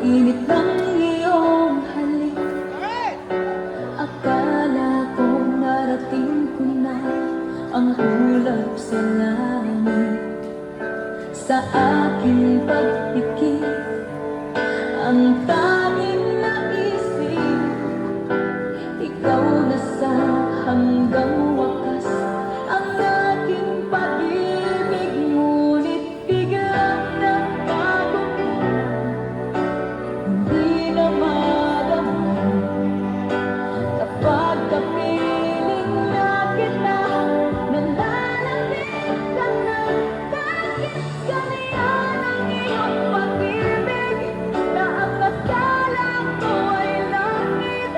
init ng iyong halik. Akala ko narating ko na ang hulog sa langit. Sa aking pagpikit, ang tanging naisip, ikaw na sa hanggang wakas ang aking pag-ibig. Ngunit biglang nagbago, hindi na madama kapag kapiling na kita. Nananabik ka na, bakit ganyan ang iyong pag-ibig na ang akala ko ay langit?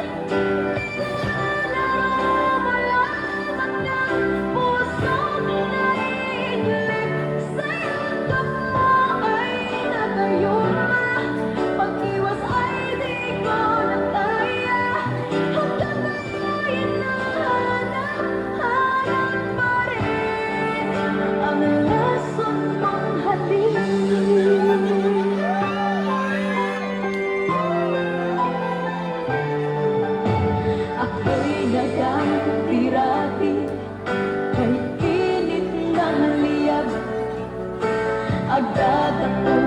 Malaman ng pusong naiiglit, sa yakap mo ay natayo na. Pag-iwas ay di ko na kaya, hanggang ngayon hinahanap pa rin ang lason mong halik. Ako'y nagkakapirati kay init ng liyab. Agad ako